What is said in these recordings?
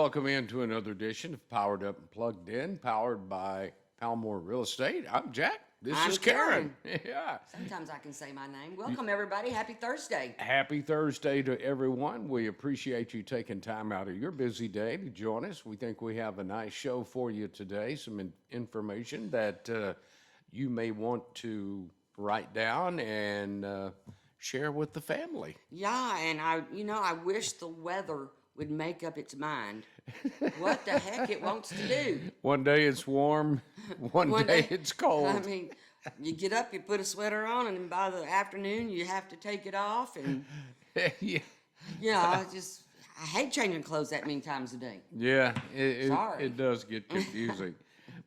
welcome into another edition of Powered Up and Plugged In, powered by Palmore Real Estate. I'm Jack. This I'm is Karen. Yeah. Sometimes I can say my name. Welcome, everybody. Happy Thursday. Happy Thursday to everyone. We appreciate you taking time out of your busy day to join us. We think we have a nice show for you today, some information that you may want to write down and share with the family. Yeah, and I wish the weather would make up its mind what the heck it wants to do. One day it's warm, one day it's cold. I mean, you get up, you put a sweater on, and then by the afternoon you have to take it off. And Yeah. I hate changing clothes that many times a day. Yeah, Sorry. it does get confusing.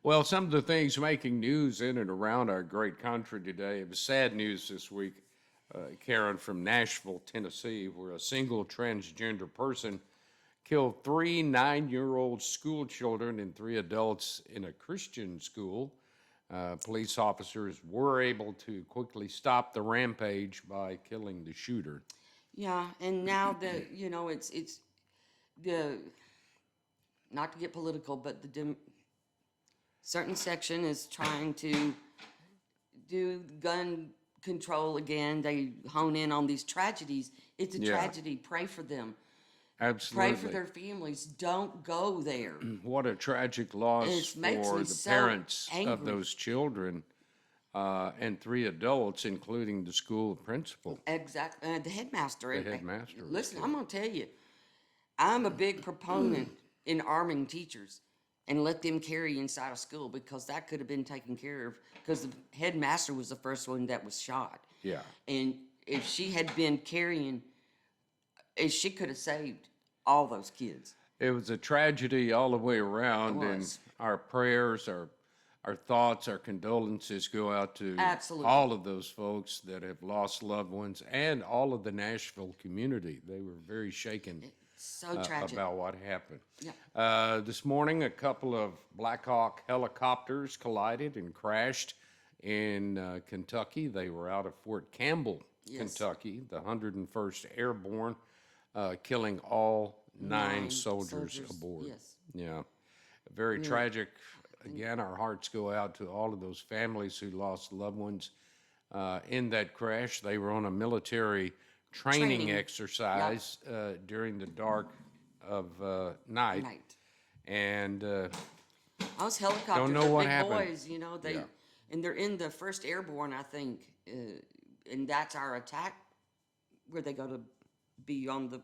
Well, some of the things making news in and around our great country today, it was sad news this week, Karen, from Nashville, Tennessee, where a single transgender person killed 3 9-year-old school children and 3 adults in a Christian school. Police officers were able to quickly stop the rampage by killing the shooter. Yeah, and now it's the, not to get political, but certain section is trying to do gun control again. They hone in on these tragedies. It's a tragedy. Pray for them. Absolutely. Pray for their families. Don't go there. What a tragic loss for the parents of those children and 3 adults, including the school principal. Exactly. The headmaster. The headmaster. Listen, I'm going to tell you, I'm a big proponent in arming teachers and let them carry inside a school, because that could have been taken care of, because the headmaster was the first one that was shot. Yeah. And if she had been carrying, she could have saved all those kids. It was a tragedy all the way around, It and was. our prayers, our thoughts, our condolences go out to Absolutely. all of those folks that have lost loved ones and all of the Nashville community. They were very shaken So tragic. about what happened. Yeah. This morning, a couple of Black Hawk helicopters collided and crashed in Kentucky. They were out of Fort Campbell, Kentucky, the 101st Airborne, killing all 9 soldiers aboard. Yes. Yeah. Very tragic. Again, our hearts go out to all of those families who lost loved ones in that crash. They were on a military training exercise during the dark of night. And Those helicopters don't know are what big happened. boys, and they're in the 1st Airborne, I think, and that's our attack, where they go to be on the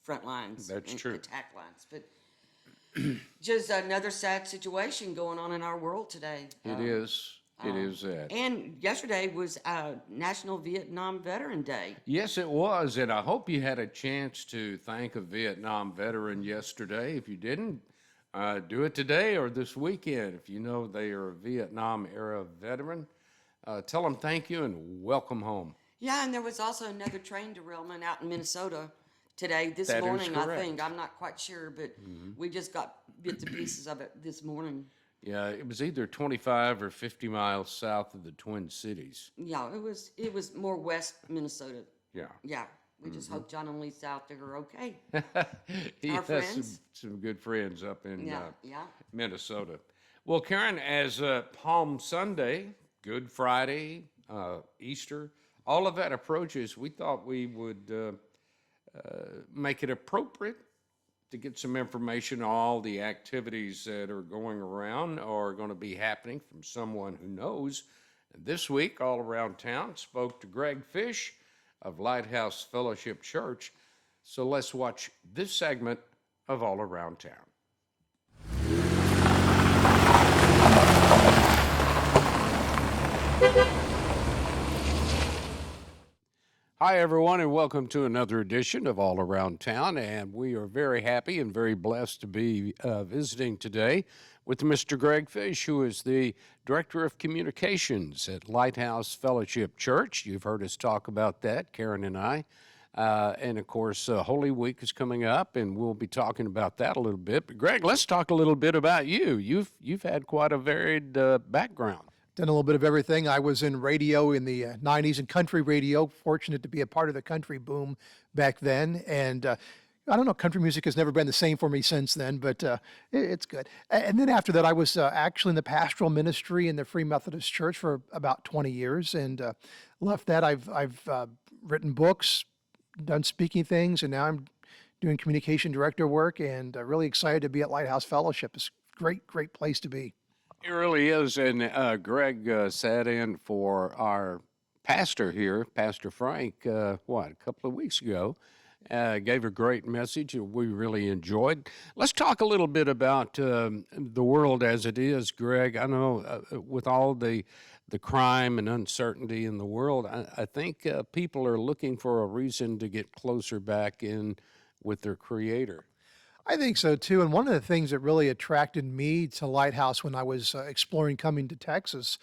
front lines. That's and true. Attack lines, but just another sad situation going on in our world today. It is that. And yesterday was National Vietnam Veteran Day. Yes, it was, and I hope you had a chance to thank a Vietnam veteran yesterday. If you didn't, do it today or this weekend. If you know they are a Vietnam-era veteran, tell them thank you and welcome home. Yeah, and there was also another train derailment out in Minnesota today, this That is morning, I correct. think. I'm not quite sure, but we just got bits and pieces of it this morning. Yeah, it was either 25 or 50 miles south of the Twin Cities. Yeah, it was more west Minnesota. Yeah. Yeah, we just hope John and Lisa out there are okay. He Our has friends. some good friends up in Yeah. Minnesota. Well, Karen, as Palm Sunday, Good Friday, Easter, all of that approaches, we thought we would make it appropriate to get some information on all the activities that are going around or are going to be happening from someone who knows. And this week, All Around Town spoke to Gregg Fish of Lighthouse Fellowship Church. So let's watch this segment of All Around Town. Hi, everyone, and welcome to another edition of All Around Town. And we are very happy and very blessed to be visiting today with Mr. Gregg Fish, who is the Director of Communications at Lighthouse Fellowship Church. You've heard us talk about that, Karen and I. And, of course, Holy Week is coming up, and we'll be talking about that a little bit. But, Gregg, let's talk a little bit about you. You've had quite a varied background. Done a little bit of everything. I was in radio in the 90s and country radio, fortunate to be a part of the country boom back then. And I don't know, country music has never been the same for me since then, but it's good. And then after that, I was actually in the pastoral ministry in the Free Methodist Church for about 20 years, and left that. I've written books, done speaking things, and now I'm doing communication director work, and really excited to be at Lighthouse Fellowship. It's a great place to be. It really is. And Greg sat in for our pastor here, Pastor Frank, a couple of weeks ago. Gave a great message that we really enjoyed. Let's talk a little bit about the world as it is, Greg. I know with all the crime and uncertainty in the world, I think people are looking for a reason to get closer back in with their Creator. I think so too. And one of the things that really attracted me to Lighthouse when I was exploring coming to Texas,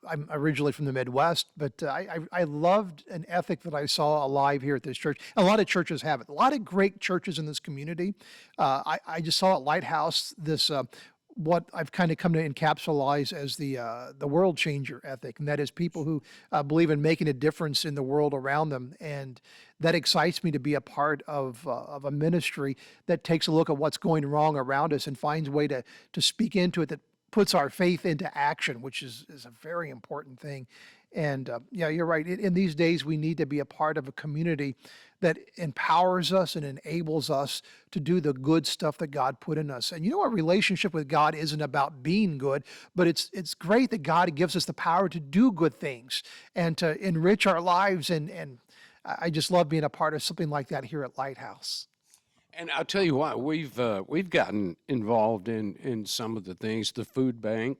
I'm originally from the Midwest, but I loved an ethic that I saw alive here at this church. A lot of churches have it. A lot of great churches in this community. I just saw at Lighthouse this what I've kind of come to encapsulate as the world changer ethic, and that is people who believe in making a difference in the world around them, and that excites me to be a part of a ministry that takes a look at what's going wrong around us and finds a way to speak into it that puts our faith into action, which is a very important thing. And yeah, you're right. In these days, we need to be a part of a community that empowers us and enables us to do the good stuff that God put in us. And you know, our relationship with God isn't about being good, but it's great that God gives us the power to do good things and to enrich our lives. And I just love being a part of something like that here at Lighthouse. And I'll tell you what, we've gotten involved in some of the things, the food bank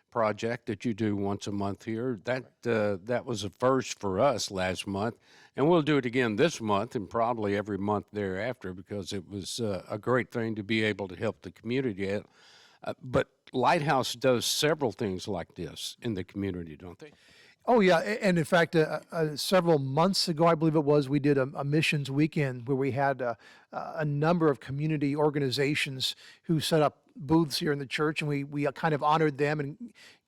project that you do once a month here. That was a first for us last month, and we'll do it again this month and probably every month thereafter because it was a great thing to be able to help the community out. But Lighthouse does several things like this in the community, don't they? Oh yeah, and in fact, several months ago, I believe it was, we did a missions weekend where we had a number of community organizations who set up booths here in the church, and we kind of honored them and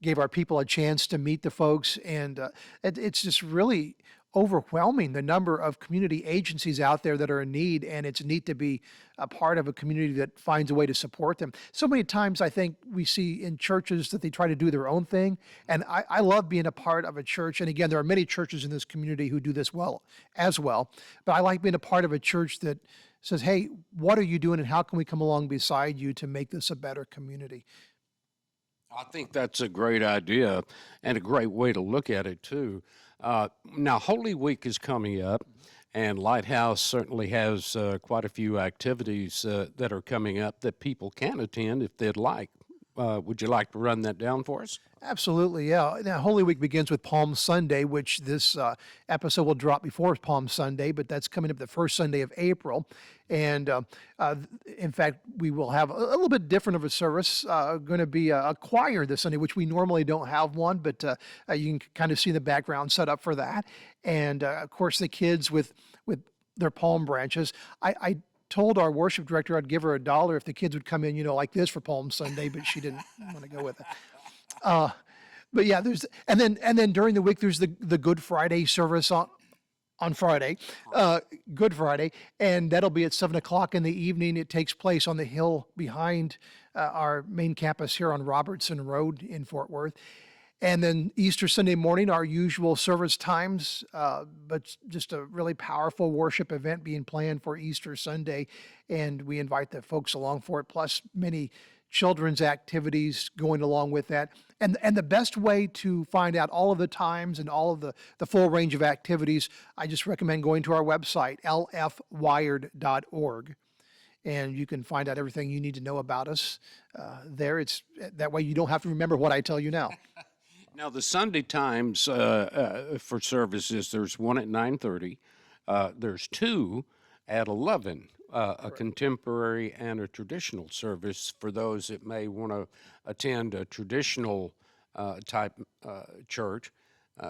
gave our people a chance to meet the folks, and it's just really overwhelming the number of community agencies out there that are in need, and it's neat to be a part of a community that finds a way to support them. So many times I think we see in churches that they try to do their own thing, and I love being a part of a church. And again, there are many churches in this community who do this well as well, but I like being a part of a church that says, hey, what are you doing and how can we come along beside you to make this a better community? I think that's a great idea and a great way to look at it too. Now, Holy Week is coming up, and Lighthouse certainly has quite a few activities that are coming up that people can attend if they'd like. Would you like to run that down for us? Absolutely, yeah. Now, Holy Week begins with Palm Sunday, which this episode will drop before Palm Sunday, but that's coming up the first Sunday of April. And in fact, we will have a little bit different of a service. Going to be a choir this Sunday, which we normally don't have one, but you can kind of see the background set up for that. And of course, the kids with their palm branches. I told our worship director I'd give her $1 if the kids would come in, like this for Palm Sunday, but she didn't want to go with it. But yeah, and then during the week there's the Good Friday service on Friday, Good Friday, and that'll be at 7:00 in the evening. It takes place on the hill behind our main campus here on Robertson Road in Fort Worth. And then Easter Sunday morning, our usual service times, but just a really powerful worship event being planned for Easter Sunday. And we invite the folks along for it, plus many children's activities going along with that. And the best way to find out all of the times and all of the full range of activities, I just recommend going to our website, lfwired.org. And you can find out everything you need to know about us there. That way you don't have to remember what I tell you now. Now, the Sunday times for services, there's one at 9:30. There's two at 11, a contemporary and a traditional service for those that may want to attend a traditional type church.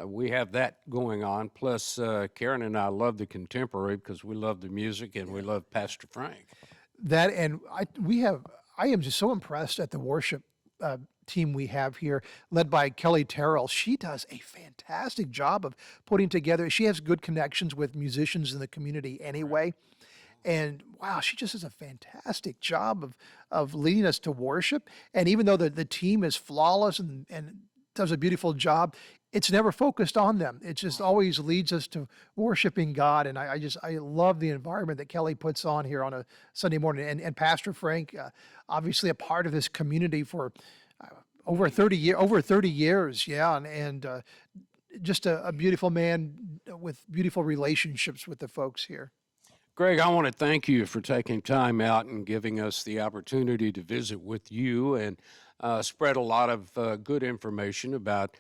We have that going on. Plus, Karen and I love the contemporary because we love the music and we love Pastor Frank. That and I am just so impressed at the worship team we have here, led by Kelly Terrell. She does a fantastic job of putting together. She has good connections with musicians in the community anyway. And wow, she just does a fantastic job of leading us to worship. And even though the team is flawless and does a beautiful job, it's never focused on them. It just always leads us to worshiping God. And I love the environment that Kelly puts on here on a Sunday morning. And Pastor Frank, obviously a part of this community for over 30 years. Yeah. And just a beautiful man with beautiful relationships with the folks here. Greg, I want to thank you for taking time out and giving us the opportunity to visit with you and spread a lot of good information about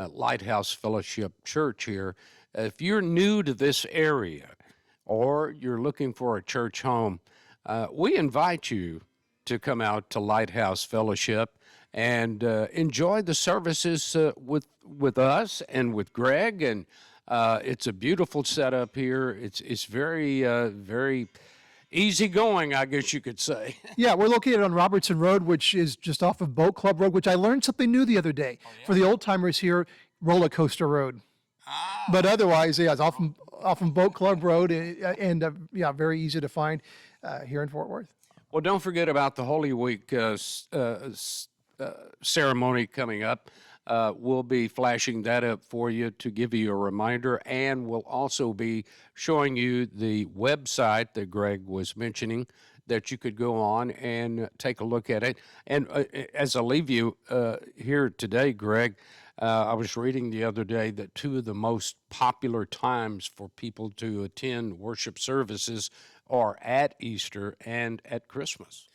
Lighthouse Fellowship Church here. If you're new to this area or you're looking for a church home, we invite you to come out to Lighthouse Fellowship and enjoy the services with us and with Greg. And it's a beautiful setup here. It's very very easygoing, I guess you could say. Yeah, we're located on Robertson Road, which is just off of Boat Club Road, which I learned something new the other day. For the old timers here, Roller Coaster Road. But otherwise, yeah, it's off of Boat Club Road, and yeah, very easy to find here in Fort Worth. Well, don't forget about the Holy Week ceremony coming up. We'll be flashing that up for you to give you a reminder, and we'll also be showing you the website that Greg was mentioning that you could go on and take a look at it. And as I leave you here today, Greg, I was reading the other day that two of the most popular times for people to attend worship services are at Easter and at Christmas.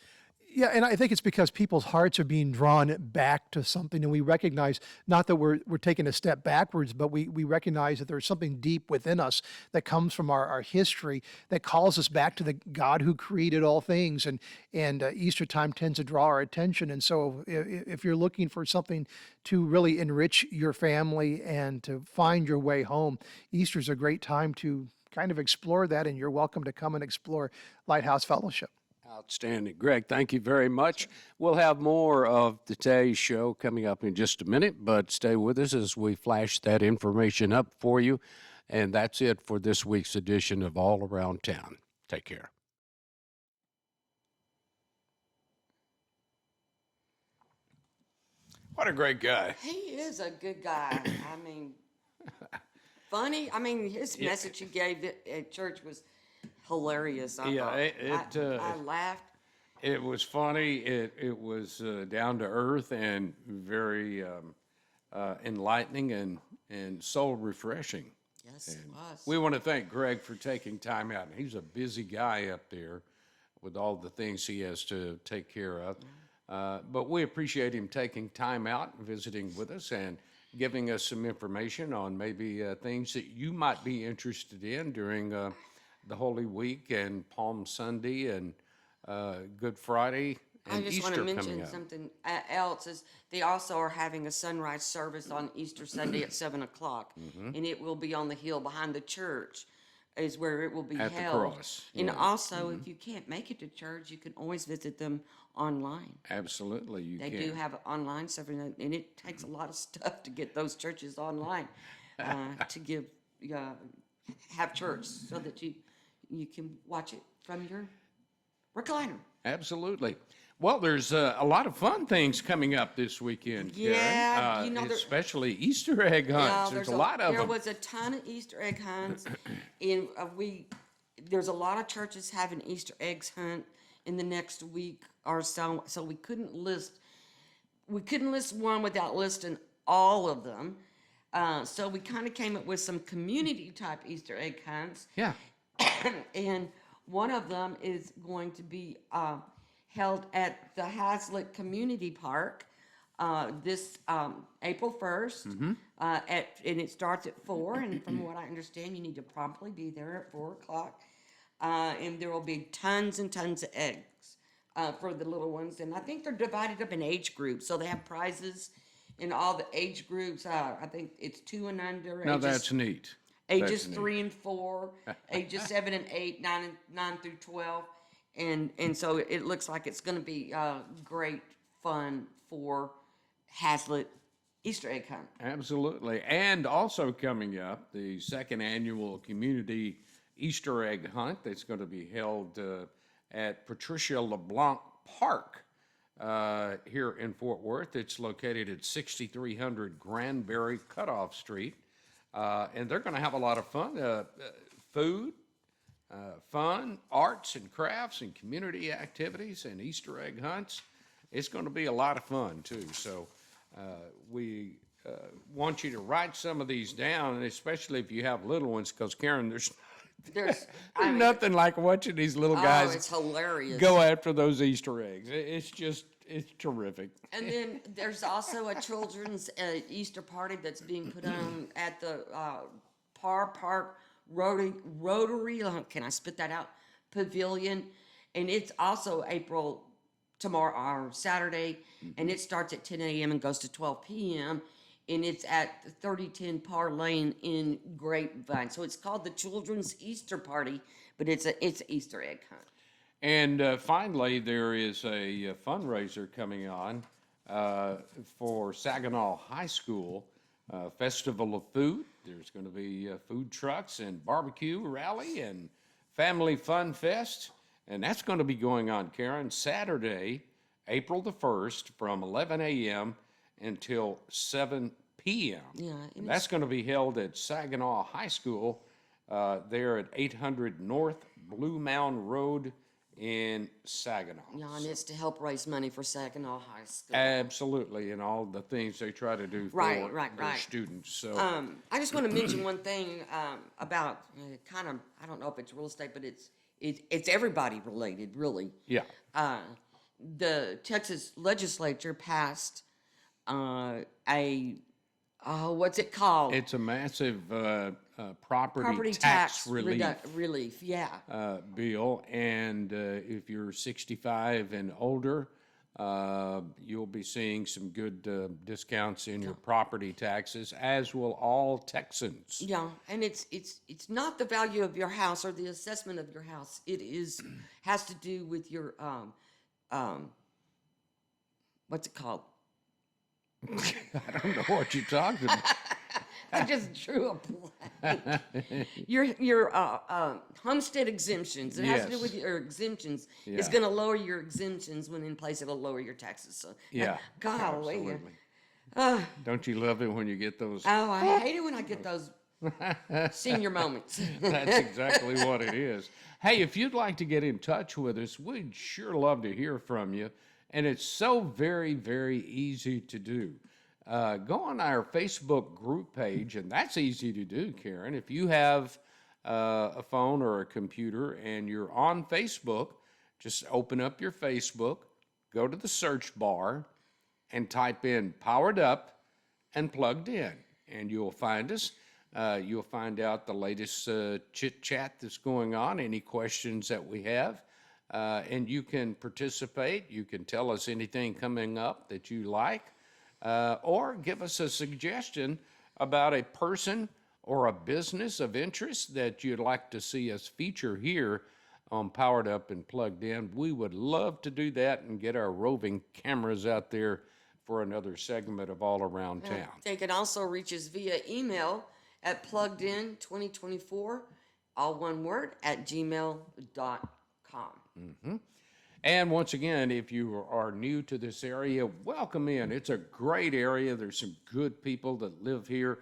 Yeah, and I think it's because people's hearts are being drawn back to something, and we recognize not that we're taking a step backwards, but we recognize that there's something deep within us that comes from our history that calls us back to the God who created all things, and Easter time tends to draw our attention. And so, if you're looking for something to really enrich your family and to find your way home, Easter's a great time to kind of explore that, and you're welcome to come and explore Lighthouse Fellowship. Outstanding. Greg, thank you very much. We'll have more of today's show coming up in just a minute, but stay with us as we flash that information up for you. And that's it for this week's edition of All Around Town. Take care. What a great guy. He is a good guy. I mean, funny. I mean, his message he gave at church was hilarious. I laughed. It was funny. It was down to earth and very enlightening and soul refreshing. Yes, it was. We want to thank Greg for taking time out. He's a busy guy up there with all the things he has to take care of. But we appreciate him taking time out and visiting with us and giving us some information on maybe things that you might be interested in during the Holy Week and Palm Sunday and Good Friday and I just Easter want to coming mention up. something else is they also are having a sunrise service on Easter Sunday at 7:00, and it will be on the hill behind the church, is where it will be At the held. cross, And yeah. also, if you can't make it to church, you can always visit them online. Absolutely, you They can. do have online stuff, and it takes a lot of stuff to get those churches online to give have church so that you can watch it from your recliner. Absolutely. Well, there's a lot of fun things coming up this weekend, Yeah, Karen. Especially Easter egg hunts. There's a lot of there them. was a ton of Easter egg hunts, and there's a lot of churches having Easter eggs hunt in the next week or so. So we couldn't list one without listing all of them. So we kind of came up with some community type Easter egg hunts. Yeah. And one of them is going to be held at the Hazlitt Community Park this April 1st. And it starts at 4. And from what I understand, you need to promptly be there at 4 o'clock. And there will be tons and tons of eggs for the little ones. And I think they're divided up in age groups. So they have prizes in all the age groups. I think it's 2 and under. Now that's neat. Ages That's 3 and 4, ages 7 and 8, 9 through 12, and so it looks like it's going to be great fun for Hazlitt Easter egg hunt. Absolutely. And also coming up, the second annual Community Easter egg hunt that's going to be held at Patricia LeBlanc Park here in Fort Worth. It's located at 6300 Granbury Cutoff Street. And they're going to have a lot of fun, food, fun, arts and crafts and community activities and Easter egg hunts. It's going to be a lot of fun too. So we want you to write some of these down, and especially if you have little ones, because Karen, there's nothing like watching these little guys it's hilarious. go after those Easter eggs. It's terrific. And then there's also a children's Easter party that's being put on at the Park Rotary, can I spit that out? Pavilion. And it's also tomorrow, or Saturday, and it starts at 10 a.m. and goes to 12 p.m. And it's at 3010 Parr Lane in Grapevine. So it's called the Children's Easter Party, but it's an Easter egg hunt. And finally, there is a fundraiser coming on for Saginaw High School Festival of Food. There's going to be food trucks and barbecue rally and family fun fest. And that's going to be going on, Karen, Saturday, April the 1st from 11 a.m. until 7 p.m. Yeah, and that's going to be held at Saginaw High School there at 800 North Blue Mound Road in Saginaw. Yeah, and it's to help raise money for Saginaw High School. Absolutely, and all the things they try to do for their students. So, I just want to mention one thing about kind of, I don't know if it's real estate, but it's everybody related, really. yeah. The Texas legislature passed what's it called? It's a massive property tax relief, yeah. Bill, and if you're 65 and older, you'll be seeing some good discounts in your property taxes, as will all Texans. Yeah, and it's not the value of your house or the assessment of your house. It has to do with your what's it called? I don't know what you're talking about. I just drew a blank. Your homestead exemptions. It has to do with your exemptions. It's Yeah. going to lower your exemptions when in place it'll lower your taxes. So Yeah, golly. absolutely. Don't you love it when you get those? Oh, I hate it when I get those senior moments. That's exactly what it is. Hey, if you'd like to get in touch with us, we'd sure love to hear from you. And it's so very, very easy to do. Go on our Facebook group page, and that's easy to do, Karen. If you have a phone or a computer and you're on Facebook, just open up your Facebook, go to the search bar, and type in Powered Up and Plugged In, and you'll find us. You'll find out the latest chit-chat that's going on, any questions that we have. And you can participate. You can tell us anything coming up that you like, or give us a suggestion about a person or a business of interest that you'd like to see us feature here on Powered Up and Plugged In. We would love to do that and get our roving cameras out there for another segment of All Around Town. They can also reach us via email at pluggedin2024, all one word, at gmail.com. And once again, if you are new to this area, welcome in. It's a great area. There's some good people that live here.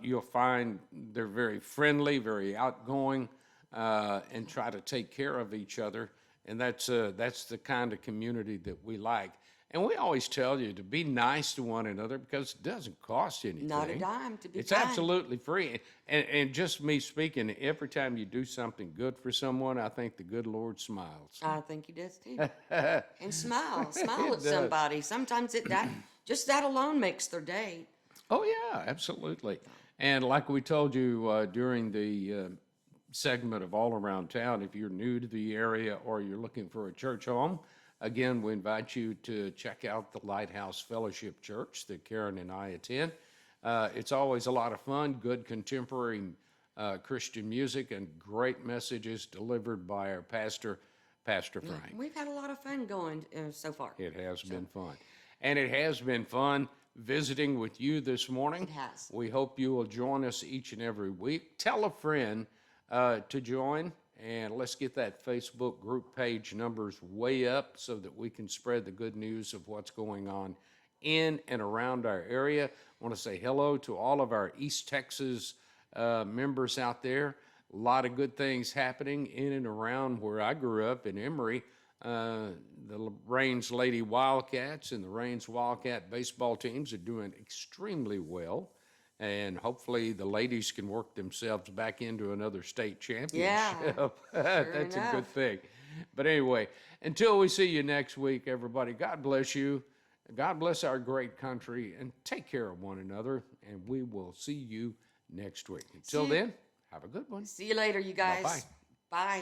You'll find they're very friendly, very outgoing, and try to take care of each other. And that's the kind of community that we like. And we always tell you to be nice to one another because it doesn't cost you anything. Not a dime to be It's kind. absolutely free. And just me speaking, every time you do something good for someone, I think the good Lord smiles. I think he does too. And smile It at does. somebody. Sometimes just that alone makes their day. Oh, yeah, absolutely. And like we told you during the segment of All Around Town, if you're new to the area or you're looking for a church home, again, we invite you to check out the Lighthouse Fellowship Church that Karen and I attend. It's always a lot of fun, good contemporary Christian music, and great messages delivered by our pastor, Pastor Frank. We've had a lot of fun going so far. It has been fun. And it has been fun visiting with you this morning. It has. We hope you will join us each and every week. Tell a friend to join. And let's get that Facebook group page numbers way up so that we can spread the good news of what's going on in and around our area. I want to say hello to all of our East Texas members out there. A lot of good things happening in and around where I grew up in Emory. The Rains Lady Wildcats and the Rains Wildcat baseball teams are doing extremely well. And hopefully the ladies can work themselves back into another state championship. That's a good enough. thing. But anyway, until we see you next week, everybody, God bless you. God bless our great country, and take care of one another. And we will see you next week. Until then, have a good one. See you later, you guys. Bye-bye. Bye.